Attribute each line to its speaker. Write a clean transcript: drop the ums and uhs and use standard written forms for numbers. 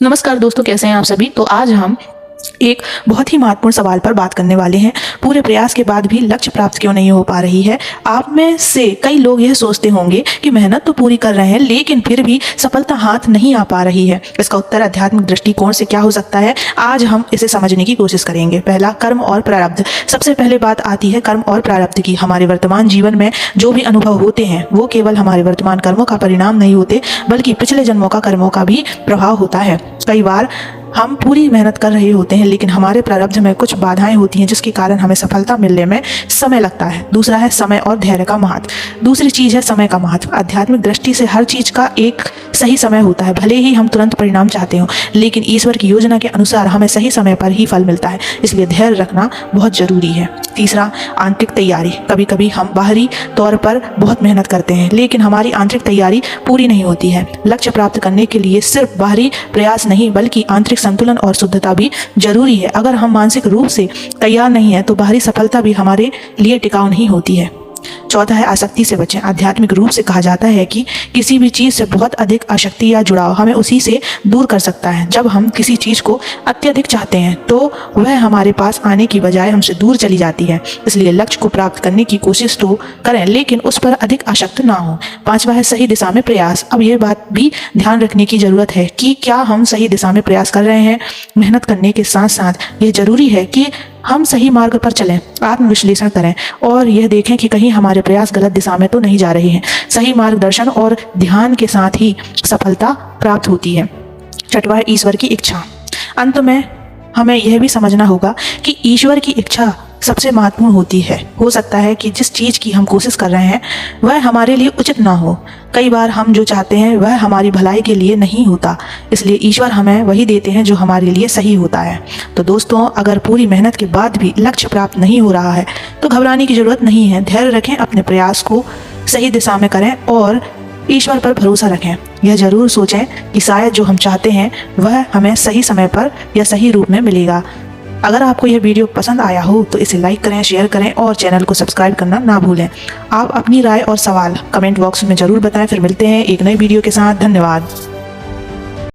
Speaker 1: नमस्कार दोस्तों, कैसे हैं आप सभी। तो आज हम एक बहुत ही महत्वपूर्ण सवाल पर बात करने वाले हैं। पूरे प्रयास के बाद भी लक्ष्य प्राप्त क्यों नहीं हो पा रही है। आप में से कई लोग यह सोचते होंगे कि मेहनत तो पूरी कर रहे हैं लेकिन फिर भी सफलता हाथ नहीं आ पा रही है। इसका उत्तर आध्यात्मिक दृष्टिकोण से क्या हो सकता है, आज हम इसे समझने की कोशिश करेंगे। पहला, कर्म और प्रारब्ध। सबसे पहले बात आती है कर्म और प्रारब्ध की। हमारे वर्तमान जीवन में जो भी अनुभव होते हैं वो केवल हमारे वर्तमान कर्मों का परिणाम नहीं होते, बल्कि पिछले जन्मों का कर्मों का भी प्रभाव होता है। कई बार हम पूरी मेहनत कर रहे होते हैं लेकिन हमारे प्रारब्ध में कुछ बाधाएं होती हैं जिसके कारण हमें सफलता मिलने में समय लगता है। दूसरा है समय और धैर्य का महत्व। दूसरी चीज है समय का महत्व। आध्यात्मिक दृष्टि से हर चीज का एक सही समय होता है। भले ही हम तुरंत परिणाम चाहते हो लेकिन ईश्वर की योजना के अनुसार हमें सही समय पर ही फल मिलता है, इसलिए धैर्य रखना बहुत जरूरी है। तीसरा, आंतरिक तैयारी। कभी कभी हम बाहरी तौर पर बहुत मेहनत करते हैं लेकिन हमारी आंतरिक तैयारी पूरी नहीं होती है। लक्ष्य प्राप्त करने के लिए सिर्फ बाहरी प्रयास नहीं बल्कि आंतरिक संतुलन और शुद्धता भी जरूरी है। अगर हम मानसिक रूप से तैयार नहीं है तो बाहरी सफलता भी हमारे लिए टिकाऊ नहीं होती है। चौथा है आसक्ति से बचें। आध्यात्मिक रूप से कहा जाता है कि किसी भी चीज से बहुत अधिक आसक्ति या जुड़ाव हमें उसी से दूर कर सकता है। जब हम किसी चीज को अत्यधिक चाहते हैं तो वह हमारे पास आने की बजाय हमसे दूर चली जाती है। इसलिए लक्ष्य को प्राप्त करने की कोशिश तो करें लेकिन उस पर अधिक आसक्त ना हो। पांचवा है सही दिशा में प्रयास। अब यह बात भी ध्यान रखने की जरूरत है कि क्या हम सही दिशा में प्रयास कर रहे हैं। मेहनत करने के साथ साथ यह जरूरी है कि हम सही मार्ग पर चलें, आत्मविश्लेषण करें और यह देखें कि कहीं हमारे प्रयास गलत दिशा में तो नहीं जा रहे हैं। सही मार्गदर्शन और ध्यान के साथ ही सफलता प्राप्त होती है। छठवां है ईश्वर की इच्छा। अंत में हमें यह भी समझना होगा कि ईश्वर की इच्छा सबसे महत्वपूर्ण होती है। हो सकता है कि जिस चीज़ की हम कोशिश कर रहे हैं वह हमारे लिए उचित ना हो। कई बार हम जो चाहते हैं वह हमारी भलाई के लिए नहीं होता, इसलिए ईश्वर हमें वही देते हैं जो हमारे लिए सही होता है। तो दोस्तों, अगर पूरी मेहनत के बाद भी लक्ष्य प्राप्त नहीं हो रहा है तो घबराने की जरूरत नहीं है। धैर्य रखें, अपने प्रयास को सही दिशा में करें और ईश्वर पर भरोसा रखें। यह जरूर सोचें कि शायद जो हम चाहते हैं वह हमें सही समय पर या सही रूप में मिलेगा। अगर आपको यह वीडियो पसंद आया हो तो इसे लाइक करें, शेयर करें और चैनल को सब्सक्राइब करना ना भूलें। आप अपनी राय और सवाल कमेंट बॉक्स में जरूर बताएं। फिर मिलते हैं एक नई वीडियो के साथ। धन्यवाद।